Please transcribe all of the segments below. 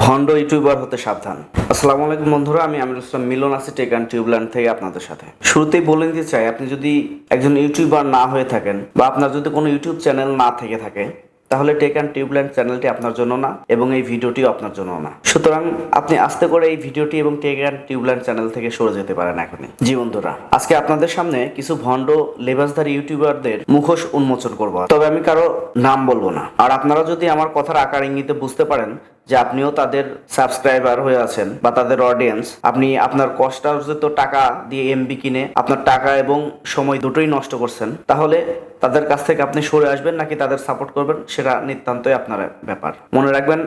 ভণ্ড ইউটিউবার হতে সাবধান। আসসালামু আলাইকুম বন্ধুরা, আমি আমিরুল ইসলাম মিলন আছি টেক অ্যান্ড টিউবল্যান্ড থেকে আপনাদের সাথে। শুরুতেই বলে নিতে চাই, আপনি যদি একজন ইউটিউবার না হয়ে থাকেন বা আপনার যদি কোনো ইউটিউব চ্যানেল না থেকে থাকে, তাহলে টেক অ্যান্ড টিউবল্যান্ড চ্যানেলটি আপনার জন্য না এবং এই ভিডিওটিও আপনার জন্য না। সুতরাং আপনি আস্তে করে এই ভিডিওটি এবং টেক অ্যান্ড টিউবল্যান্ড চ্যানেল থেকে সরে যেতে পারেন এখনই। জি বন্ধুরা, আজকে আপনাদের সামনে কিছু ভণ্ড লেবাসধারী ইউটিউবারদের মুখোশ উন্মোচন করব, তবে আমি কারো নাম বলবো না। আর আপনারা যদি আমার কথার আকার ইঙ্গিতে বুঝতে পারেন যে আপনিও তাদের সাবস্ক্রাইবার হয়ে আছেন বা তাদের অডিয়েন্স, আপনি আপনার কষ্টার্জিত টাকা দিয়ে এমবি কিনে আপনার টাকা এবং সময় দুটোই নষ্ট করছেন, তাহলে তাদের কাছ থেকে আপনি সরে আসবেন নাকি তাদের সাপোর্ট করবেন, সেটা নিতান্তই আপনার ব্যাপার। মনে রাখবেন,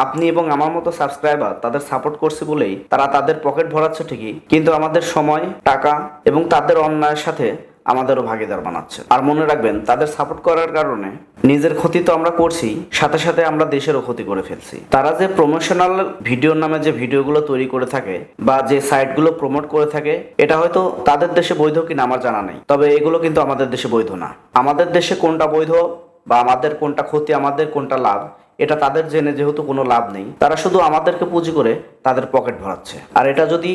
আপনি এবং আমার মতো সাবস্ক্রাইবার তাদের সাপোর্ট করছে বলেই তারা তাদের পকেট ভরাচ্ছে ঠিকই, কিন্তু আমাদের সময়, টাকা এবং তাদের অন্যায়ের সাথে আমাদেরও ভাগিদার বানাচ্ছে। আর মনে রাখবেন, তাদের সাপোর্ট করার কারণে নিজের ক্ষতি তো আমরা করছি, সাথে সাথে আমরা দেশেরও ক্ষতি করে ফেলছি। তারা যে প্রমোশনাল ভিডিওর নামে যে ভিডিওগুলো তৈরি করে থাকে বা যে সাইটগুলো প্রমোট করে থাকে, এটা হয়তো তাদের দেশে বৈধ কিনা আমার জানা নেই, তবে এগুলো কিন্তু আমাদের দেশে বৈধ না। আমাদের দেশে কোনটা বৈধ বা আমাদের কোনটা ক্ষতি, আমাদের কোনটা লাভ, এটা তাদের জেনে যেহেতু কোনো লাভ নেই, তারা শুধু আমাদেরকে পুঁজি করে তাদের পকেট ভরাচ্ছে। আর এটা যদি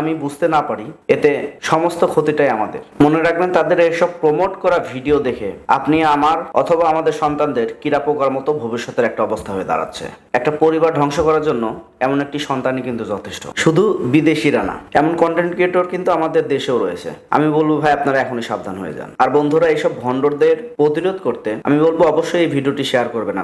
আমি বুঝতে না পারি, এতে সমস্ত ক্ষতিটাই আমাদের। মনে রাখবেন, তাদের এসব প্রমোট করা ভিডিও দেখে আপনি আমার অথবা আমাদের সন্তানদের কিরা পোকার মতো ভবিষ্যতের একটা অবস্থা হয়ে দাঁড়াচ্ছে। একটা পরিবার ধ্বংস করার জন্য এমন একটি সন্তানই কিন্তু যথেষ্ট, শুধু বিদেশিরা না, এমন কন্টেন্ট ক্রিয়েটর কিন্তু আমাদের দেশেও রয়েছে। আমি বলবো ভাই, আপনারা এখনই সাবধান হয়ে যান। আর বন্ধুরা, এইসব ভণ্ডদের প্রতিরোধ করতে আমি বলবো অবশ্যই এই ভিডিওটি শেয়ার করবেন।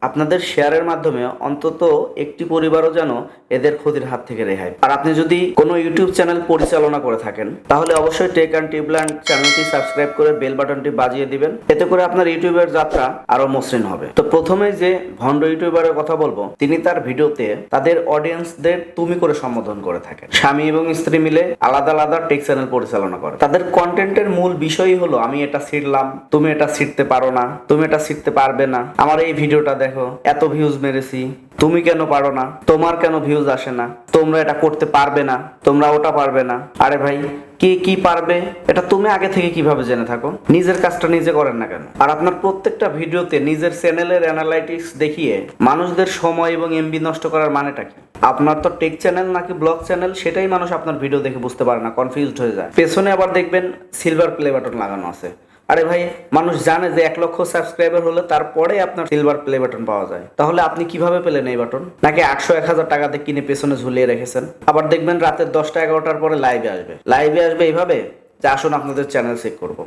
আপনাদের শেয়ারের মাধ্যমে অন্তত একটি পরিবারও যেন এদের ক্ষতির হাত থেকে রেহাই। আর আপনি যদি কোনো ইউটিউব চ্যানেল পরিচালনা করে থাকেন, তাহলে অবশ্যই টেক অ্যান্ড টিউবল্যান্ড চ্যানেলটি সাবস্ক্রাইব করে বেল বাটনটি বাজিয়ে দিবেন। এতে করে আপনার ইউটিউবের যাত্রা আরো মসৃণ হবে। তো প্রথমে যে ভণ্ড ইউটিউবারের কথা বলবো, তিনি তার ভিডিওতে তাদের অডিয়েন্সদের তুমি করে সম্বোধন করে থাকেন। স্বামী এবং স্ত্রী মিলে আলাদা আলাদা টেক চ্যানেল পরিচালনা করে। তাদের কন্টেন্টের মূল বিষয়ই হলো, আমি এটা শিখলাম, তুমি এটা শিখতে পারো না, তুমি এটা শিখতে পারবে না, আমার এই ভিডিওটা দেখো, এত ভিউজ মেরেছি, তুমি কেন পারো না, তোমার কেন ভিউজ আসে না, তোমরা এটা করতে পারবে না, তোমরা ওটা পারবে না। আরে ভাই, কে কি পারবে এটা তুমি আগে থেকে কিভাবে জেনে থাকো? নিজের কাজটা নিজে করেন না কেন? আর আপনার প্রত্যেকটা ভিডিওতে নিজের চ্যানেলের অ্যানালাইটিক্স দেখিয়ে মানুষদের সময় এবং এমবি নষ্ট করার মানেটা কি? আপনার তো টেক চ্যানেল নাকি ব্লগ চ্যানেল, সেটাই মানুষ আপনার ভিডিও দেখে বুঝতে পারে না, কনফিউজড হয়ে যায়। পেছনে আবার দেখবেন সিলভার প্লে বাটন লাগানো আছে। আরে ভাই, মানুষ জানে যে 1 লক্ষ সাবস্ক্রাইবার হলে তারপরে আপনার সিলভার প্লে বাটন পাওয়া যায়। তাহলে আপনি কিভাবে পেলেন এই বাটন? নাকি 800-1000 টাকাতে কিনে পেছনে ঝুলিয়ে রেখেছেন? আবার দেখবেন রাতের 10টা-11টার পরে লাইভে আসবে এইভাবে যে আসুন আপনাদের চ্যানেল চেক করবো।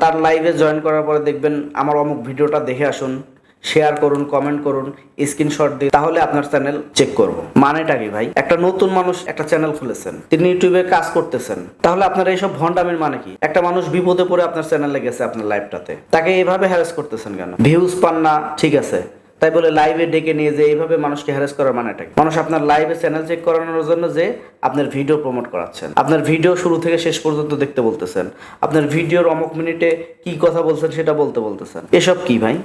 তার লাইভে জয়েন করার পরে দেখবেন আমার অমুক ভিডিওটা দেখে আসুন, শেয়ার করুন, কমেন্ট করুন, স্ক্রিনশট দিন, তাহলে আপনার চ্যানেল চেক করব। মানেটা কি ভাই? একটা নতুন মানুষ একটা চ্যানেল খুলেছেন, তিনি ইউটিউবে কাজ করতেছেন, তাহলে আপনার এইসব ভন্ডামির মানে কি? একটা মানুষ বিপদে পড়ে আপনার চ্যানেলে গেছে, আপনার লাইভটাতে, তাকে এইভাবে হ্যারাস করতেছেন কেন? ভিউজ পান না, ঠিক আছে, তাই বলে লাইভে ডেকে নিয়ে যে এইভাবে মানুষকে হ্যারাস করার মানেটা কি? মানুষ আপনার লাইভে চ্যানেল চেক করানোর জন্য যে আপনার ভিডিও প্রমোট করাচ্ছেন, আপনার ভিডিও শুরু থেকে শেষ পর্যন্ত দেখতে বলতেছেন, আপনার ভিডিওর অমুক মিনিটে কি কথা বলছেন সেটা বলতেছেন। এসব কি ভাই?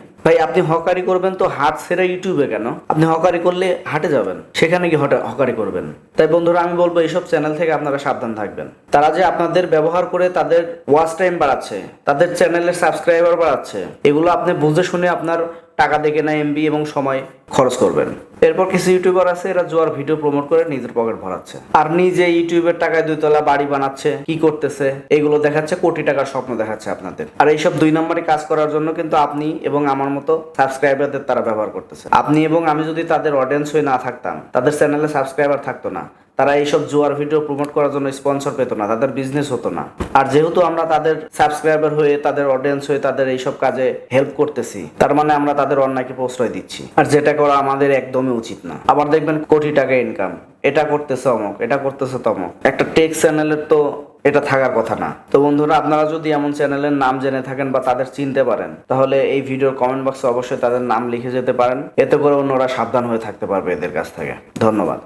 আপনি হকারি করবেন তো হাট ছেড়ে ইউটিউবে কেন? আপনি হকারি করলে হাটে যাবেন, সেখানে কি হকারি করবেন? তাই বন্ধুরা, আমি বলবো এইসব চ্যানেল থেকে আপনারা সাবধান থাকবেন। তারা যে আপনাদের ব্যবহার করে তাদের ওয়াচ টাইম বাড়াচ্ছে, তাদের চ্যানেলের সাবস্ক্রাইবার বাড়াচ্ছে, এগুলো আপনি বুঝে শুনে আপনার টাকা দেখে না এমবি এবং সময় খরচ করবেন। এরপর কিছু ইউটিউবার আছে, এরা জুয়ার ভিডিও প্রমোট করে নিজের পকেট ভরাচ্ছে, আর নিজে ইউটিউবের টাকায় 2 তলা বাড়ি বানাচ্ছে, কি করতেছে এগুলো দেখাচ্ছে, কোটি টাকার স্বপ্ন দেখাচ্ছে আপনাদের। আর এইসব 2 নম্বরই কাজ করার জন্য কিন্তু আপনি এবং আমার মতো সাবস্ক্রাইবারদের তারা ব্যবহার করতেছে। আপনি এবং আমি যদি তাদের অডিয়েন্স হয়ে না থাকতাম, তাদের চ্যানেলে সাবস্ক্রাইবার থাকতো না, তারা এইসব জুয়ার ভিডিও প্রমোট করার জন্য স্পন্সর পেতো না, তাদের বিজনেস হতো না। আর যেহেতু আমরা তাদের সাবস্ক্রাইবার হয়ে, তাদের অডিয়েন্স হয়ে তাদের এইসব কাজে হেল্প করতেছি, তার মানে আমরা তাদের অন্যায়কে প্রশ্রয় দিচ্ছি, আর যেটা করা আমাদের একদমই উচিত না। আবার দেখবেন কোটি টাকা ইনকাম, এটা করতেছে অমুক, এটা করতেছে তমুক। একটা টেক চ্যানেলের তো এটা থাকার কথা না। তো বন্ধুরা, আপনারা যদি এমন চ্যানেলের নাম জেনে থাকেন বা তাদের চিনতে পারেন, তাহলে এই ভিডিওর কমেন্ট বক্সে অবশ্যই তাদের নাম লিখে যেতে পারেন। এতে করে অন্যরা সাবধান হয়ে থাকতে পারবে এদের কাছ থেকে। ধন্যবাদ।